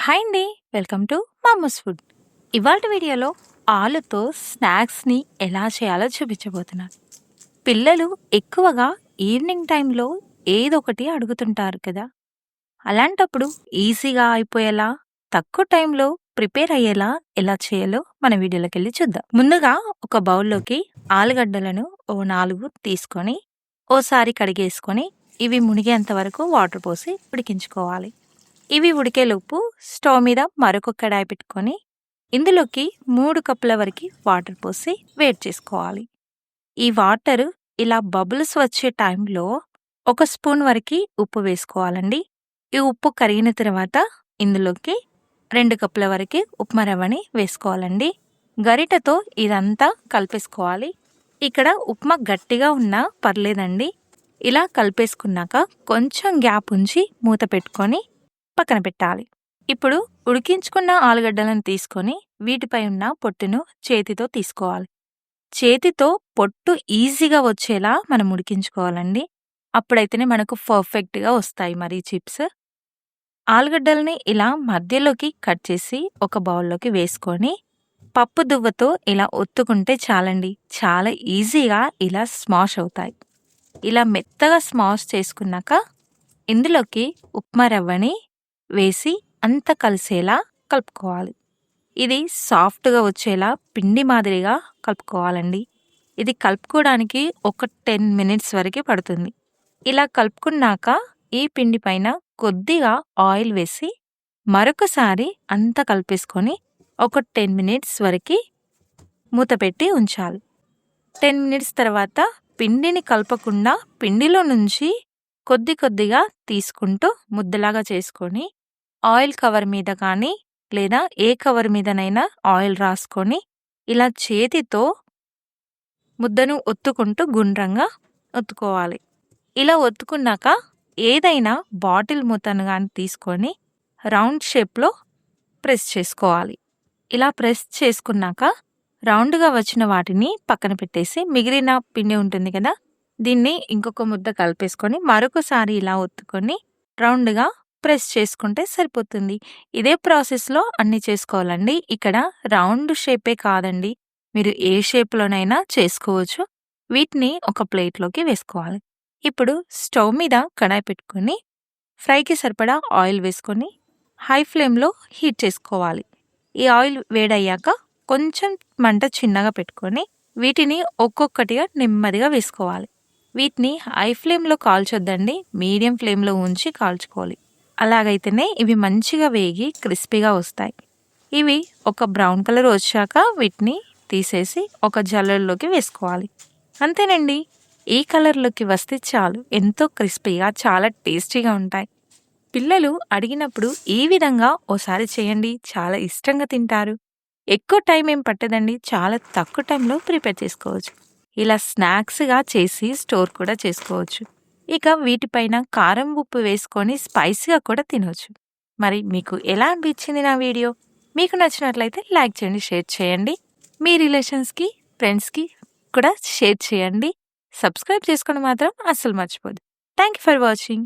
Hi అండి. Welcome to Mamu's food. ఇవాల్టి వీడియోలో ఆలుతో స్నాక్స్‌ని ఎలా చేయాలో చూపించబోతున్నాను. పిల్లలు ఎక్కువగా ఈవినింగ్ టైంలో ఏదొకటి అడుగుతుంటారు కదా! అలాంటప్పుడు ఈజీగా అయిపోయేలా, తక్కువ టైంలో ప్రిపేర్ అయ్యేలా ఎలా చేయాలో మన వీడియోలోకెళ్ళి చూద్దాం. ముందుగా ఒక బౌల్‌లోకి ఆలుగడ్డలను ఓ 4 తీసుకొని, ఓసారి కడిగేసుకొని, ఇవి మునిగేంత వరకు వాటర్ పోసి ఉడికించుకోవాలి. ఇవి ఉడికేలోపు స్టవ్ మీద మరొక కడాయి పెట్టుకొని ఇందులోకి 3 కప్పుల వరకు వాటర్ పోసి వేడి చేసుకోవాలి. ఈ వాటర్ ఇలా బబుల్స్ వచ్చే టైంలో ఒక స్పూన్ వరకు ఉప్పు వేసుకోవాలండి. ఈ ఉప్పు కరిగిన తర్వాత ఇందులోకి 2 కప్పుల వరకు ఉప్మా రవ్వని వేసుకోవాలండి. గరిటతో ఇదంతా కలిపేసుకోవాలి. ఇక్కడ ఉప్మా గట్టిగా ఉన్నా పర్లేదండి. ఇలా కలిపేసుకున్నాక కొంచెం గ్యాప్ ఉంచి మూత పెట్టుకొని పక్కన పెట్టాలి. ఇప్పుడు ఉడికించుకున్న ఆలుగడ్డలను తీసుకొని వీటిపై ఉన్న పొట్టును చేతితో తీసుకోవాలి. చేతితో పొట్టు ఈజీగా వచ్చేలా మనం ఉడికించుకోవాలండి. అప్పుడైతేనే మనకు పర్ఫెక్ట్‌గా వస్తాయి మరి చిప్స్. ఆలుగడ్డల్ని ఇలా మధ్యలోకి కట్ చేసి ఒక బౌల్‌లోకి వేసుకొని పప్పు దువ్వతో ఇలా ఒత్తుకుంటే చాలండి. చాలా ఈజీగా ఇలా స్మాష్ అవుతాయి. ఇలా మెత్తగా స్మాష్ చేసుకున్నాక ఇందులోకి ఉప్మా రవ్వని వేసి అంతా కలిసేలా కలుపుకోవాలి. ఇది సాఫ్ట్‌గా వచ్చేలా పిండి మాదిరిగా కలుపుకోవాలండి. ఇది కలుపుకోవడానికి ఒక 10 మినిట్స్ వరకు పడుతుంది. ఇలా కలుపుకున్నాక ఈ పిండి పైన కొద్దిగా ఆయిల్ వేసి మరొకసారి అంతా కలిపేసుకొని ఒక 10 మినిట్స్ వరకు మూత పెట్టి ఉంచాలి. 10 మినిట్స్ తర్వాత పిండిని కలపకుండా పిండిలో నుంచి కొద్ది కొద్దిగా తీసుకుంటూ ముద్దలాగా చేసుకొని ఆయిల్ కవర్ మీద కానీ లేదా ఏ కవర్ మీదనైనా ఆయిల్ రాసుకొని ఇలా చేతితో ముద్దను ఒత్తుకుంటూ గుండ్రంగా ఒత్తుకోవాలి. ఇలా ఒత్తుకున్నాక ఏదైనా బాటిల్ మూతను కానీ తీసుకొని రౌండ్ షేప్లో ప్రెస్ చేసుకోవాలి. ఇలా ప్రెస్ చేసుకున్నాక రౌండ్గా వచ్చిన వాటిని పక్కన పెట్టేసి మిగిలిన పిండి ఉంటుంది కదా, దీన్ని ఇంకొక ముద్ద కలిపేసుకొని మరొకసారి ఇలా ఒత్తుకొని రౌండ్గా ప్రెస్ చేసుకుంటే సరిపోతుంది. ఇదే ప్రాసెస్లో అన్నీ చేసుకోవాలండి. ఇక్కడ రౌండ్ షేపే కాదండి, మీరు ఏ షేప్లోనైనా చేసుకోవచ్చు. వీటిని ఒక ప్లేట్లోకి వేసుకోవాలి. ఇప్పుడు స్టవ్ మీద కడాయి పెట్టుకొని ఫ్రైకి సరిపడా ఆయిల్ వేసుకొని హై ఫ్లేమ్లో హీట్ చేసుకోవాలి. ఈ ఆయిల్ వేడయ్యాక కొంచెం మంట చిన్నగా పెట్టుకొని వీటిని ఒక్కొక్కటిగా నెమ్మదిగా వేసుకోవాలి. వీటిని హై ఫ్లేమ్లో కాల్చొద్దండి, మీడియం ఫ్లేమ్లో ఉంచి కాల్చుకోవాలి. అలాగైతేనే ఇవి మంచిగా వేగి క్రిస్పీగా వస్తాయి. ఇవి ఒక బ్రౌన్ కలర్ వచ్చాక వీటిని తీసేసి ఒక జల్లెడలోకి వేసుకోవాలి. అంతేనండి, ఈ కలర్లోకి వస్తే చాలు, ఎంతో క్రిస్పీగా చాలా టేస్టీగా ఉంటాయి. పిల్లలు అడిగినప్పుడు ఈ విధంగా ఓసారి చేయండి, చాలా ఇష్టంగా తింటారు. ఎక్కువ టైం ఏం పట్టదండి, చాలా తక్కువ టైంలో ప్రిపేర్ చేసుకోవచ్చు. ఇలా స్నాక్స్గా చేసి స్టోర్ కూడా చేసుకోవచ్చు. ఇక వీటిపైన కారం ఉప్పు వేసుకొని స్పైసీగా కూడా తినవచ్చు. మరి మీకు ఎలా అనిపించింది నా వీడియో? మీకు నచ్చినట్లయితే లైక్ చేయండి, షేర్ చేయండి. మీ రిలేషన్స్కి, ఫ్రెండ్స్కి కూడా షేర్ చేయండి. సబ్స్క్రైబ్ చేసుకోవడం మాత్రం అస్సలు మర్చిపోద్దు. Thank you for watching.